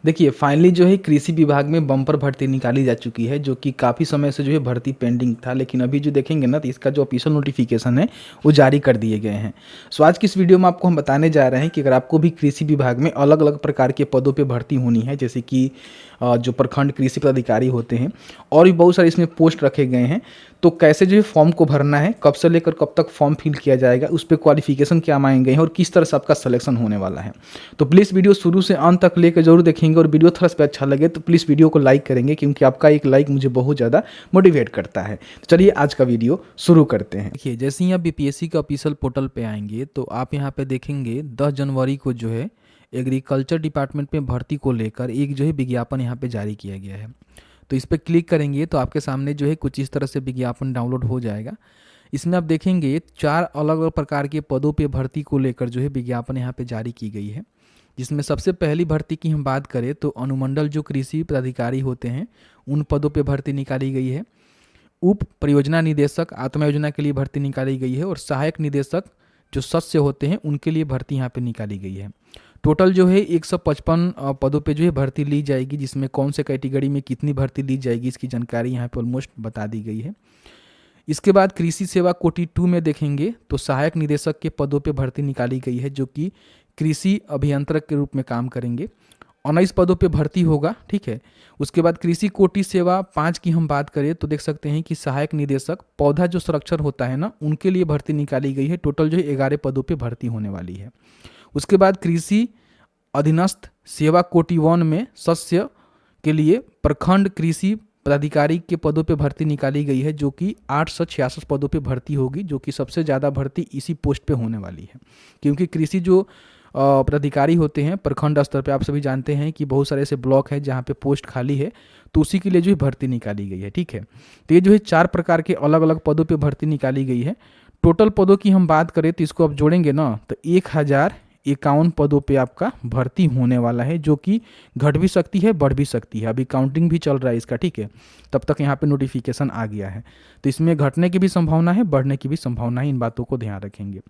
देखिए फाइनली जो है कृषि विभाग में बम्पर भर्ती निकाली जा चुकी है, जो कि काफ़ी समय से जो है भर्ती पेंडिंग था, लेकिन अभी जो देखेंगे ना तो इसका जो ऑफिशियल नोटिफिकेशन है वो जारी कर दिए गए हैं। सो आज की इस वीडियो में आपको हम बताने जा रहे हैं कि अगर आपको भी कृषि विभाग में अलग अलग प्रकार के पदों पे भर्ती होनी है, जैसे कि जो प्रखंड कृषि पदाधिकारी होते हैं और भी बहुत सारे इसमें पोस्ट रखे गए हैं, तो कैसे जो है फॉर्म को भरना है, कब से लेकर कब तक फॉर्म फिल किया जाएगा, उस पर क्वालिफिकेशन क्या मांगे हैं और किस तरह से आपका सिलेक्शन होने वाला है। तो प्लीज़ वीडियो शुरू से अंत तक लेकर जरूर देखेंगे, और वीडियो थोड़ा सा अच्छा लगे तो प्लीज़ वीडियो को लाइक करेंगे, क्योंकि आपका एक लाइक मुझे बहुत ज़्यादा मोटिवेट करता है। तो चलिए आज का वीडियो शुरू करते हैं। देखिए जैसे ही आप बीपीएससी के ऑफिशियल पोर्टल पे आएंगे तो आप यहाँ पे देखेंगे 10 जनवरी को जो है एग्रीकल्चर डिपार्टमेंट में भर्ती को लेकर एक जो है विज्ञापन यहाँ पे जारी किया गया है। तो इस पर क्लिक करेंगे तो आपके सामने जो है कुछ इस तरह से विज्ञापन डाउनलोड हो जाएगा। इसमें आप देखेंगे 4 अलग अलग प्रकार के पदों पे भर्ती को लेकर जो है विज्ञापन यहाँ पे जारी की गई है, जिसमें सबसे पहली भर्ती की हम बात करें तो अनुमंडल जो कृषि पदाधिकारी होते हैं उन पदों पे भर्ती निकाली गई है। उप परियोजना निदेशक आत्मा योजना के लिए भर्ती निकाली गई है, और सहायक निदेशक जो सदस्य होते हैं उनके लिए भर्ती यहाँ पे निकाली गई है। टोटल जो है 155 पदों पे जो है भर्ती ली जाएगी, जिसमें कौन से कैटेगरी में कितनी भर्ती ली जाएगी इसकी जानकारी यहाँ पे ऑलमोस्ट बता दी गई है। इसके बाद कृषि सेवा कोटि 2 में देखेंगे तो सहायक निदेशक के पदों पे भर्ती निकाली गई है, जो कि कृषि अभियंत्रक के रूप में काम करेंगे। 19 पदों पे भर्ती होगा, ठीक है। उसके बाद कृषि कोटि सेवा 5 की हम बात करें तो देख सकते हैं कि सहायक निदेशक पौधा जो संरक्षण होता है ना, उनके लिए भर्ती निकाली गई है। टोटल जो है 11 पदों पे भर्ती होने वाली है। उसके बाद कृषि अधीनस्थ सेवा कोटि 1 में सदस्य के लिए प्रखंड कृषि पदाधिकारी के पदों पे भर्ती निकाली गई है, जो कि 866 पदों पे भर्ती होगी, जो कि सबसे ज़्यादा भर्ती इसी पोस्ट पे होने वाली है। क्योंकि कृषि जो पदाधिकारी होते हैं प्रखंड स्तर पे, आप सभी जानते हैं कि बहुत सारे ऐसे ब्लॉक है जहाँ पे पोस्ट खाली है, तो उसी के लिए जो है भर्ती निकाली गई है, ठीक है। तो ये जो है 4 प्रकार के अलग अलग पदों पे भर्ती निकाली गई है। टोटल पदों की हम बात करें तो इसको आप जोड़ेंगे ना तो 1051 पदों पे आपका भर्ती होने वाला है, जो कि घट भी सकती है बढ़ भी सकती है। अभी काउंटिंग भी चल रहा है इसका, ठीक है। तब तक यहाँ पे नोटिफिकेशन आ गया है, तो इसमें घटने की भी संभावना है, बढ़ने की भी संभावना है। इन बातों को ध्यान रखेंगे।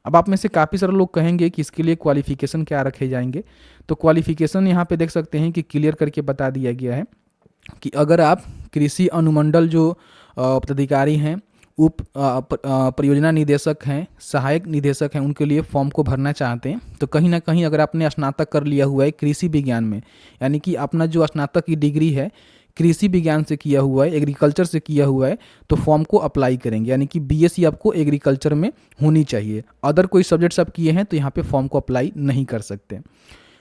अब आप में से काफ़ी सारे लोग कहेंगे कि इसके लिए क्वालिफिकेशन क्या रखे जाएंगे, तो क्वालिफिकेशन यहाँ पे देख सकते हैं कि क्लियर करके बता दिया गया है कि अगर आप कृषि अनुमंडल जो पदाधिकारी हैं, उप परियोजना निदेशक हैं, सहायक निदेशक हैं, उनके लिए फॉर्म को भरना चाहते हैं, तो कहीं ना कहीं अगर आपने स्नातक कर लिया हुआ है कृषि विज्ञान में, यानी कि अपना जो स्नातक की डिग्री है कृषि विज्ञान से किया हुआ है, एग्रीकल्चर से किया हुआ है, तो फॉर्म को अप्लाई करेंगे। यानी कि बीएससी आपको एग्रीकल्चर में होनी चाहिए। अदर कोई सब्जेक्ट्स आप किए हैं तो यहाँ पे फॉर्म को अप्लाई नहीं कर सकते।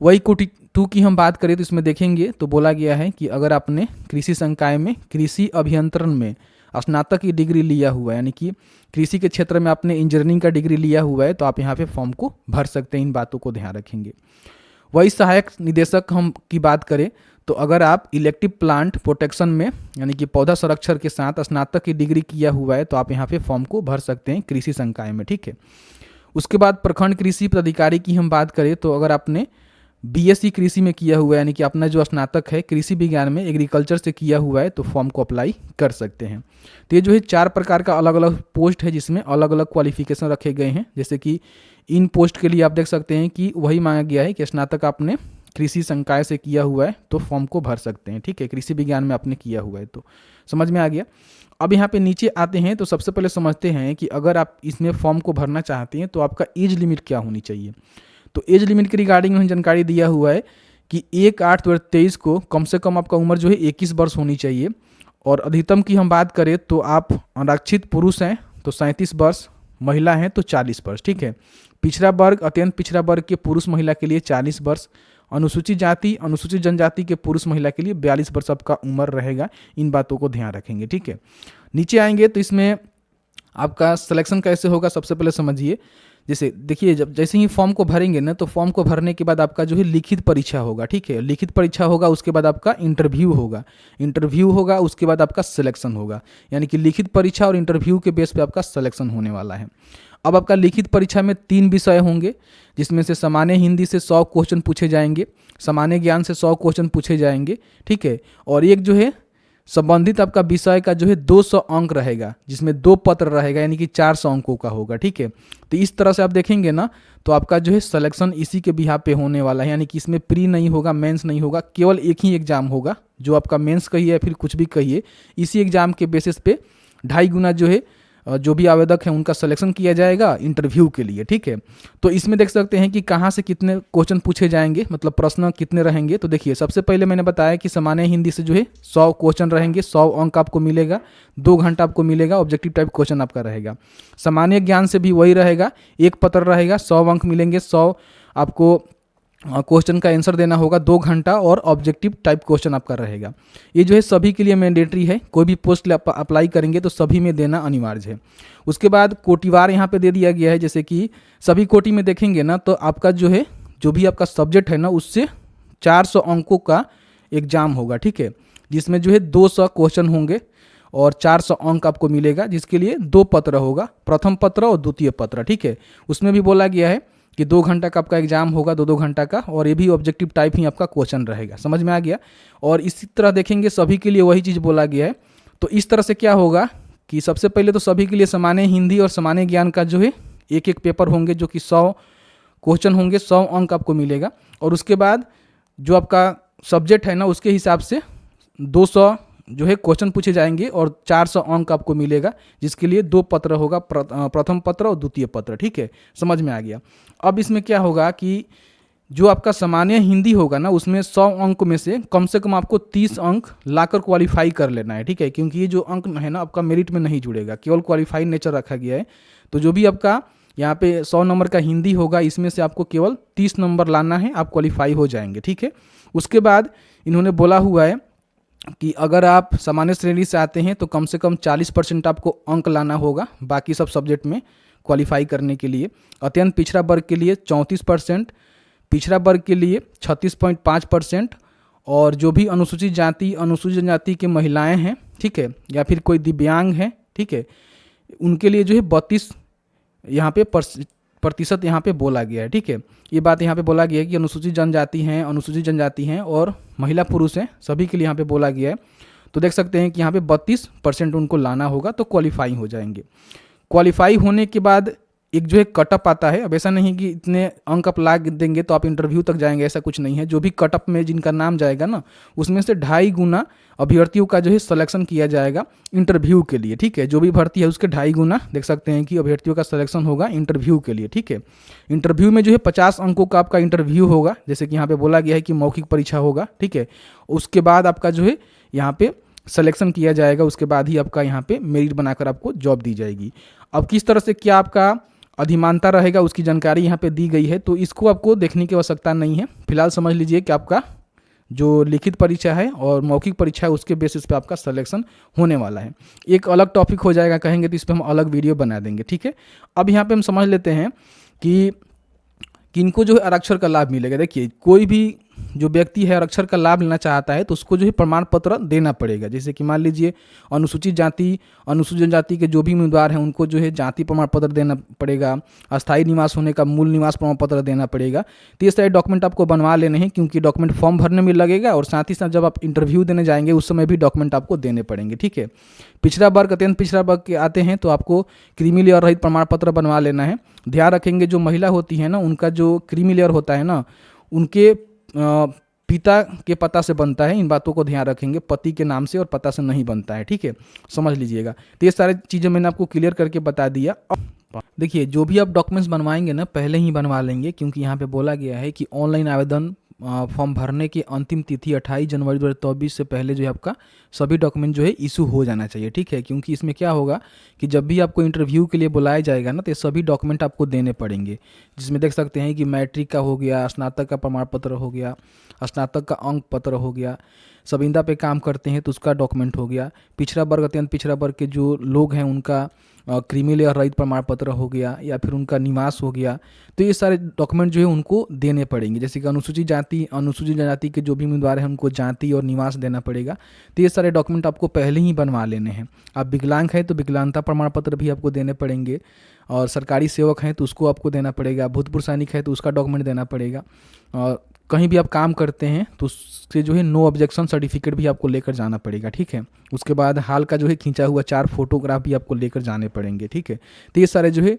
वही कोटि 2 की हम बात करें तो इसमें देखेंगे तो बोला गया है कि अगर आपने कृषि संकाय में कृषि अभियंत्रण में स्नातक की डिग्री लिया हुआ है, यानी कि कृषि के क्षेत्र में आपने इंजीनियरिंग का डिग्री लिया हुआ है, तो आप यहाँ पे फॉर्म को भर सकते हैं। इन बातों को ध्यान रखेंगे। वही सहायक निदेशक हम की बात करें तो अगर आप इलेक्टिव प्लांट प्रोटेक्शन में, यानी कि पौधा संरक्षण के साथ स्नातक की डिग्री किया हुआ है, तो आप यहाँ पे फॉर्म को भर सकते हैं कृषि संकाय में, ठीक है। उसके बाद प्रखंड कृषि पदाधिकारी की हम बात करें तो अगर आपने बीएससी कृषि में किया हुआ है, यानी कि अपना जो स्नातक है कृषि विज्ञान में एग्रीकल्चर से किया हुआ है, तो फॉर्म को अप्लाई कर सकते हैं। तो ये जो है 4 प्रकार का अलग अलग पोस्ट है, जिसमें अलग अलग क्वालिफिकेशन रखे गए हैं। जैसे कि इन पोस्ट के लिए आप देख सकते हैं कि वही मांगा गया है कि स्नातक आपने कृषि संकाय से किया हुआ है तो फॉर्म को भर सकते हैं, ठीक है। कृषि विज्ञान में आपने किया हुआ है, तो समझ में आ गया। अब यहाँ पे नीचे आते हैं तो सबसे पहले समझते हैं कि अगर आप इसमें फॉर्म को भरना चाहते हैं तो आपका एज लिमिट क्या होनी चाहिए। तो एज लिमिट के रिगार्डिंग उन्होंने जानकारी दिया हुआ है कि 1/8/2023 को कम से कम आपका उम्र जो है 21 वर्ष होनी चाहिए, और अधिकतम की हम बात करें तो आप आरक्षित पुरुष हैं तो 37 वर्ष, महिला हैं तो 40 वर्ष, ठीक है। पिछड़ा वर्ग, अत्यंत पिछड़ा वर्ग के पुरुष महिला के लिए 40 वर्ष, अनुसूचित जाति अनुसूचित जनजाति के पुरुष महिला के लिए 42 वर्ष आपका उम्र रहेगा। इन बातों को ध्यान रखेंगे, ठीक है। नीचे आएंगे तो इसमें आपका सिलेक्शन कैसे होगा, सबसे पहले समझिए। जैसे देखिए, जब जैसे ही फॉर्म को भरेंगे ना, तो फॉर्म को भरने के बाद आपका जो है लिखित परीक्षा होगा, ठीक है। लिखित परीक्षा होगा, उसके बाद आपका इंटरव्यू होगा, उसके बाद आपका सिलेक्शन होगा। यानी कि लिखित परीक्षा और इंटरव्यू के बेस पे आपका सिलेक्शन होने वाला है। अब आपका लिखित परीक्षा में 3 विषय होंगे, जिसमें से सामान्य हिंदी से 100 क्वेश्चन पूछे जाएंगे, सामान्य ज्ञान से 100 क्वेश्चन पूछे जाएंगे, ठीक है। और एक जो है संबंधित आपका विषय का जो है 200 अंक रहेगा, जिसमें 2 पत्र रहेगा, यानी कि 400 अंकों का होगा। ठीक है, तो इस तरह से आप देखेंगे ना तो आपका जो है सिलेक्शन इसी के बिहाफ पे होने वाला है, यानी कि इसमें प्री नहीं होगा, मेंस नहीं होगा, केवल एक ही एग्जाम होगा, जो आपका मेंस कहिए या फिर कुछ भी कहिए, इसी एग्जाम के बेसिस पे 2.5 गुना जो है जो भी आवेदक हैं उनका सिलेक्शन किया जाएगा इंटरव्यू के लिए। ठीक है, तो इसमें देख सकते हैं कि कहाँ से कितने क्वेश्चन पूछे जाएंगे, मतलब प्रश्न कितने रहेंगे। तो देखिए, सबसे पहले मैंने बताया कि सामान्य हिंदी से जो है 100 क्वेश्चन रहेंगे, 100 अंक आपको मिलेगा, 2 घंटा आपको मिलेगा, ऑब्जेक्टिव टाइप क्वेश्चन आपका रहेगा। सामान्य ज्ञान से भी वही रहेगा, एक पत्र रहेगा, 100 अंक मिलेंगे, 100 आपको क्वेश्चन का आंसर देना होगा, 2 घंटा, और ऑब्जेक्टिव टाइप क्वेश्चन आपका रहेगा। ये जो है सभी के लिए मैंडेटरी है, कोई भी पोस्ट अप्लाई करेंगे तो सभी में देना अनिवार्य है। उसके बाद कोटिवार यहाँ पे दे दिया गया है, जैसे कि सभी कोटि में देखेंगे ना तो आपका जो है जो भी आपका सब्जेक्ट है ना उससे 400 अंकों का एग्जाम होगा। ठीक है, जिसमें जो है 200 क्वेश्चन होंगे और 400 अंक आपको मिलेगा, जिसके लिए 2 पत्र होगा, प्रथम पत्र और द्वितीय पत्र। ठीक है, उसमें भी बोला गया है कि 2 घंटा का आपका एग्जाम होगा, 2-2 घंटा का, और ये भी ऑब्जेक्टिव टाइप ही आपका क्वेश्चन रहेगा। समझ में आ गया। और इसी तरह देखेंगे सभी के लिए वही चीज़ बोला गया है। तो इस तरह से क्या होगा कि सबसे पहले तो सभी के लिए सामान्य हिंदी और सामान्य ज्ञान का जो है एक पेपर होंगे, जो कि 100 क्वेश्चन होंगे, 100 अंक आपको मिलेगा। और उसके बाद जो आपका सब्जेक्ट है ना उसके हिसाब से 200 जो है क्वेश्चन पूछे जाएंगे और 400 अंक आपको मिलेगा, जिसके लिए 2 पत्र होगा, प्रथम पत्र और द्वितीय पत्र। ठीक है, समझ में आ गया। अब इसमें क्या होगा कि जो आपका सामान्य हिंदी होगा ना उसमें 100 अंक में से कम आपको 30 अंक लाकर क्वालिफाई कर लेना है। ठीक है, क्योंकि ये जो अंक है ना आपका मेरिट में नहीं जुड़ेगा, केवल क्वालिफाई नेचर रखा गया है। तो जो भी आपका यहाँ पे 100 नंबर का हिंदी होगा, इसमें से आपको केवल 30 नंबर लाना है, आप क्वालिफाई हो जाएंगे। ठीक है, उसके बाद इन्होंने बोला हुआ है कि अगर आप सामान्य श्रेणी से आते हैं तो कम से कम 40% आपको अंक लाना होगा बाकी सब सब्जेक्ट में क्वालिफाई करने के लिए। अत्यंत पिछड़ा वर्ग के लिए 34%, पिछड़ा वर्ग के लिए 36.5%, और जो भी अनुसूचित जाति, अनुसूचित जनजाति के महिलाएं हैं, ठीक है, या फिर कोई दिव्यांग है, ठीक है, उनके लिए जो है 32 यहाँ पे प्रतिशत यहाँ पे बोला गया है। ठीक है, ये बात यहाँ पे बोला गया है कि अनुसूचित जनजाति हैं और महिला पुरुष हैं, सभी के लिए यहाँ पे बोला गया है। तो देख सकते हैं कि यहाँ पे 32% उनको लाना होगा तो क्वालिफाई हो जाएंगे। क्वालिफाई होने के बाद एक जो है कटअप आता है। अब ऐसा नहीं कि इतने अंक आप ला देंगे तो आप इंटरव्यू तक जाएंगे, ऐसा कुछ नहीं है। जो भी कटअप में जिनका नाम जाएगा ना उसमें से 2.5 गुना अभ्यर्थियों का जो है सिलेक्शन किया जाएगा इंटरव्यू के लिए। ठीक है, जो भी भर्ती है उसके 2.5 गुना देख सकते हैं कि अभ्यर्थियों का सिलेक्शन होगा इंटरव्यू के लिए। ठीक है, इंटरव्यू में जो है 50 अंकों का आपका इंटरव्यू होगा, जैसे कि यहाँ पे बोला गया है कि मौखिक परीक्षा होगा। ठीक है, उसके बाद आपका जो है यहाँ पे सिलेक्शन किया जाएगा, उसके बाद ही आपका यहाँ पे मेरिट बनाकर आपको जॉब दी जाएगी। अब किस तरह से क्या आपका अधिमानता रहेगा उसकी जानकारी यहाँ पे दी गई है, तो इसको आपको देखने की आवश्यकता नहीं है। फिलहाल समझ लीजिए कि आपका जो लिखित परीक्षा है और मौखिक परीक्षा है उसके बेसिस पे आपका सिलेक्शन होने वाला है। एक अलग टॉपिक हो जाएगा, कहेंगे तो इस पर हम अलग वीडियो बना देंगे। ठीक है, अब यहाँ पे हम समझ लेते हैं कि किनको जो है आरक्षण का लाभ मिलेगा। देखिए, कोई भी जो व्यक्ति है आरक्षण का लाभ लेना चाहता है तो उसको जो है प्रमाण पत्र देना पड़ेगा। जैसे कि मान लीजिए अनुसूचित जाति, अनुसूचित जनजाति के जो भी उम्मीदवार हैं उनको जो है जाति प्रमाण पत्र देना पड़ेगा, अस्थायी निवास होने का मूल निवास प्रमाण पत्र देना पड़ेगा। तो ये सारे डॉक्यूमेंट आपको बनवा लेने हैं, क्योंकि डॉक्यूमेंट फॉर्म भरने में लगेगा और साथ ही साथ जब आप इंटरव्यू देने जाएंगे उस समय भी डॉक्यूमेंट आपको देने पड़ेंगे। ठीक है, पिछड़ा वर्ग, अत्यंत पिछड़ा वर्ग के आते हैं तो आपको क्रीमी लेयर रहित प्रमाण पत्र बनवा लेना है। ध्यान रखेंगे जो महिला होती है ना उनका जो क्रीमी लेयर होता है ना उनके पिता के पता से बनता है। इन बातों को ध्यान रखेंगे, पति के नाम से और पता से नहीं बनता है। ठीक है, समझ लीजिएगा। तो ये सारी चीज़ें मैंने आपको क्लियर करके बता दिया। देखिए, जो भी आप डॉक्यूमेंट्स बनवाएंगे ना पहले ही बनवा लेंगे, क्योंकि यहाँ पे बोला गया है कि ऑनलाइन आवेदन फॉर्म भरने की अंतिम तिथि 28 जनवरी 2024 से पहले जो है आपका सभी डॉक्यूमेंट जो है इशू हो जाना चाहिए। ठीक है, क्योंकि इसमें क्या होगा कि जब भी आपको इंटरव्यू के लिए बुलाया जाएगा ना तो सभी डॉक्यूमेंट आपको देने पड़ेंगे, जिसमें देख सकते हैं कि मैट्रिक का हो गया, स्नातक का प्रमाण पत्र हो गया, स्नातक का अंक पत्र हो गया, संविदा पे काम करते हैं तो उसका डॉक्यूमेंट हो गया, पिछड़ा वर्ग, अत्यंत पिछड़ा वर्ग के जो लोग हैं उनका क्रीमी लेयर रहित प्रमाण पत्र हो गया, या फिर उनका निवास हो गया। तो ये सारे डॉक्यूमेंट जो है उनको देने पड़ेंगे। जैसे कि अनुसूचित जाति, अनुसूचित जनजाति के जो भी उम्मीदवार हैं उनको जाति और निवास देना पड़ेगा। तो ये सारे डॉक्यूमेंट आपको पहले ही बनवा लेने हैं। आप विकलांग हैं तो विकलांगता प्रमाण पत्र भी आपको देने पड़ेंगे, और सरकारी सेवक हैं तो उसको आपको देना पड़ेगा, भूतपूर्व सैनिक है तो उसका डॉक्यूमेंट देना पड़ेगा, और कहीं भी आप काम करते हैं तो उससे जो है नो ऑब्जेक्शन सर्टिफिकेट भी आपको लेकर जाना पड़ेगा, ठीक है। उसके बाद हाल का जो है खींचा हुआ 4 फोटोग्राफ भी आपको लेकर जाने पड़ेंगे, ठीक है। तो ये सारे जो है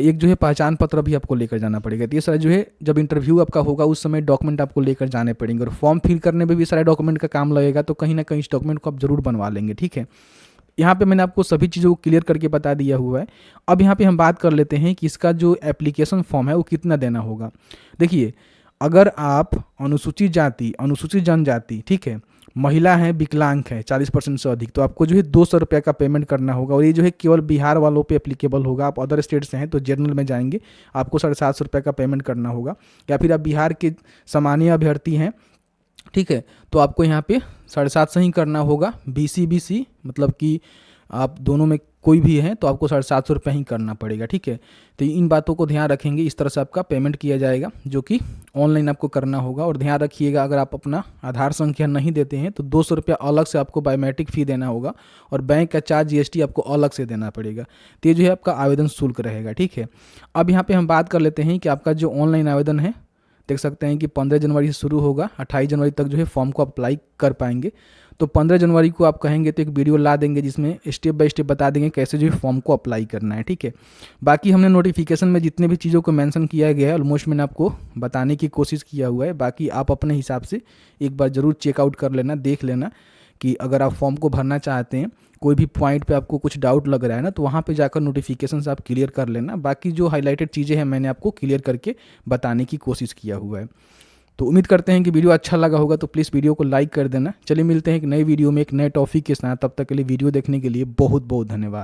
एक जो है पहचान पत्र भी आपको लेकर जाना पड़ेगा। तो ये सारे जो है जब इंटरव्यू आपका होगा उस समय डॉक्यूमेंट आपको लेकर जाने पड़ेंगे, और फॉर्म फिल करने में भी सारे डॉक्यूमेंट का काम लगेगा, तो कहीं ना कहीं इस डॉक्यूमेंट को आप जरूर बनवा लेंगे, ठीक है। यहाँ पे मैंने आपको सभी चीज़ों को क्लियर करके बता दिया हुआ है। अब यहाँ पे हम बात कर लेते हैं कि इसका जो एप्लीकेशन फॉर्म है वो कितना देना होगा। देखिए, अगर आप अनुसूचित जाति, अनुसूचित जनजाति, ठीक है, महिला है, विकलांग है 40% से अधिक, तो आपको जो है 200 रुपये का पेमेंट करना होगा, और ये जो है केवल बिहार वालों पे एप्लीकेबल होगा। आप अदर स्टेट से हैं तो जनरल में जाएंगे, आपको 750 रुपये का पेमेंट करना होगा। या फिर आप बिहार के सामान्य अभ्यर्थी हैं, ठीक है, तो आपको यहाँ पे 750 ही करना होगा। BC मतलब कि आप दोनों में कोई भी है तो आपको 750 रुपये ही करना पड़ेगा, ठीक है। तो इन बातों को ध्यान रखेंगे, इस तरह से आपका पेमेंट किया जाएगा, जो कि ऑनलाइन आपको करना होगा। और ध्यान रखिएगा, अगर आप अपना आधार संख्या नहीं देते हैं तो 200 रुपया अलग से आपको बायोमेट्रिक फ़ी देना होगा, और बैंक का चार्ज GST आपको अलग से देना पड़ेगा। तो ये जो है आपका आवेदन शुल्क रहेगा, ठीक है। अब यहाँ पर हम बात कर लेते हैं कि आपका जो ऑनलाइन आवेदन है, देख सकते हैं कि 15 जनवरी से शुरू होगा, 28 जनवरी तक जो है फॉर्म को अप्लाई कर पाएंगे। तो 15 जनवरी को आप कहेंगे तो एक वीडियो ला देंगे जिसमें स्टेप बाय स्टेप बता देंगे कैसे जो है फॉर्म को अप्लाई करना है, ठीक है। बाकी हमने नोटिफिकेशन में जितने भी चीज़ों को मेंशन किया गया है ऑलमोस्ट मैंने आपको बताने की कोशिश किया हुआ है। बाकी आप अपने हिसाब से एक बार ज़रूर चेकआउट कर लेना, देख लेना कि अगर आप फॉर्म को भरना चाहते हैं, कोई भी पॉइंट पे आपको कुछ डाउट लग रहा है ना, तो वहाँ पे जाकर नोटिफिकेशन से आप क्लियर कर लेना। बाकी जो हाईलाइटेड चीज़ें हैं मैंने आपको क्लियर करके बताने की कोशिश किया हुआ है। तो उम्मीद करते हैं कि वीडियो अच्छा लगा होगा, तो प्लीज़ वीडियो को लाइक कर देना। चलिए मिलते हैं एक नई वीडियो में एक नए टॉपिक के साथ, तब तक के लिए वीडियो देखने के लिए बहुत बहुत धन्यवाद।